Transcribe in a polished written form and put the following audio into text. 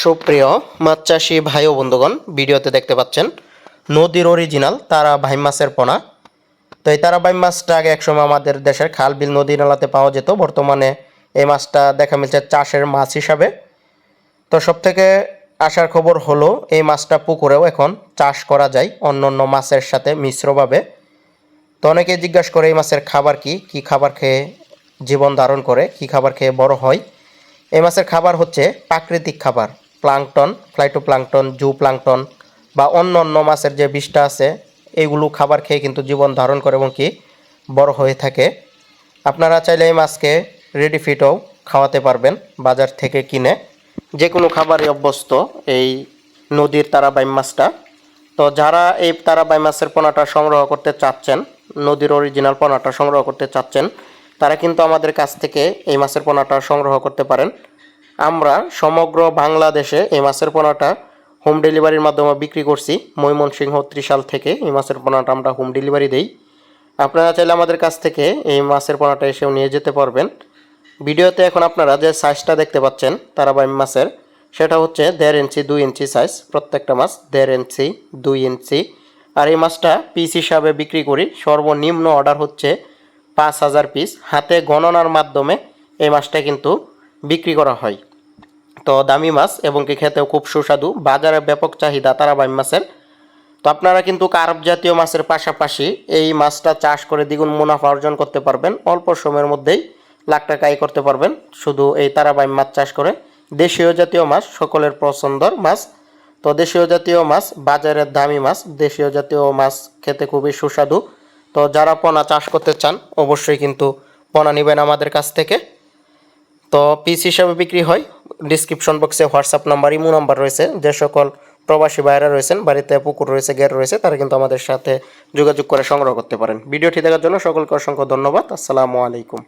সুপ্রিয় মাছ চাষি ভাই ও বন্ধুগণ, ভিডিওতে দেখতে পাচ্ছেন নদীর অরিজিনাল তারা ভাই মাছের পোনা। তো এই তারা ভাই মাছটা আগে একসময় আমাদের দেশের খাল বিল নদী নালাতে পাওয়া যেত। বর্তমানে এই মাছটা দেখা মিলছে চাষের মাছ হিসাবে। তো সব থেকে আসার খবর হলো এই মাছটা পুকুরেও এখন চাষ করা যায় অন্য অন্য মাছের সাথে মিশ্রভাবে। তো অনেকে জিজ্ঞাসা করে এই মাছের খাবার কি, কি খাবার খেয়ে জীবন ধারণ করে, কি খাবার খেয়ে বড় হয়। এই মাছের খাবার হচ্ছে প্রাকৃতিক খাবার, প্লাঙ্কটন, ফ্লাইটোপ্লাঙ্কটন, জু প্লাঙ্কটন বা অন্য অন্য মাছের যে বিষটা আছে এইগুলো খাবার খেয়ে কিন্তু জীবন ধারণ করে এবং কি বড় হয়ে থাকে। আপনারা চাইলে এই মাছকে রেডি ফিটও খাওয়াতে পারবেন বাজার থেকে কিনে। যে কোনো খাবারই অভ্যস্ত এই নদীর তারাবাই মাছটা। তো যারা এই তারাবাই মাছের পোনাটা সংগ্রহ করতে চাচ্ছেন, নদীর অরিজিনাল পোনাটা সংগ্রহ করতে চাচ্ছেন, তারা কিন্তু আমাদের কাছ থেকে এই মাছের পোনাটা সংগ্রহ করতে পারেন। আমরা সমগ্র বাংলাদেশে এই মাছের পোনাটা হোম ডেলিভারির মাধ্যমে বিক্রি করছি। ময়মনসিংহ ত্রিশাল থেকে এই মাছের পোনাটা আমরা হোম ডেলিভারি দেই। আপনারা চাইলে আমাদের কাছ থেকে এই মাছের পোনাটা এসেও নিয়ে যেতে পারবেন। ভিডিওতে এখন আপনারা যে সাইজটা দেখতে পাচ্ছেন তারাবাই মাছের, সেটা হচ্ছে 1.5 ইঞ্চি 2 ইঞ্চি সাইজ। প্রত্যেকটা মাছ 1.5 ইঞ্চি 2 ইঞ্চি। আর এই মাছটা পিস হিসাবে বিক্রি করি। সর্বনিম্ন অর্ডার হচ্ছে 5,000 পিস। হাতে গণনার মাধ্যমে এই মাছটা কিন্তু বিক্রি করা হয়। তো দামি মাছ এবং কি খেতেও খুব সুস্বাদু। বাজারে ব্যাপক চাহিদা তারাবাই মাছের। তো আপনারা কিন্তু কার্প জাতীয় মাছের পাশাপাশি এই মাছটা চাষ করে দ্বিগুণ মুনাফা অর্জন করতে পারবেন। অল্প সময়ের মধ্যেই লাখ টাকা আয় করতে পারবেন শুধু এই তারাবাই মাছ চাষ করে। দেশীয় জাতীয় মাছ সকলের পছন্দর মাছ। তো দেশীয় জাতীয় মাছ বাজারের দামি মাছ। দেশীয় জাতীয় মাছ খেতে খুবই সুস্বাদু। তো যারা পোনা চাষ করতে চান অবশ্যই কিন্তু পোনা নেবেন আমাদের কাছ থেকে। তো পিস হিসাবে বিক্রি হয়। ডিসক্রিপশন বক্সে হোয়াটসঅ্যাপ নাম্বার, ইমো নাম্বার রয়েছে। যে সকল প্রবাসী ভাইরা রয়েছেন, বাড়িতে পুকুর রয়েছে, গেট রয়েছে, তারা কিন্তু আমাদের সাথে যোগাযোগ করে সংগ্রহ করতে পারেন। ভিডিওটি দেখার জন্য সকলকে অসংখ্য ধন্যবাদ। আসসালামু আলাইকুম।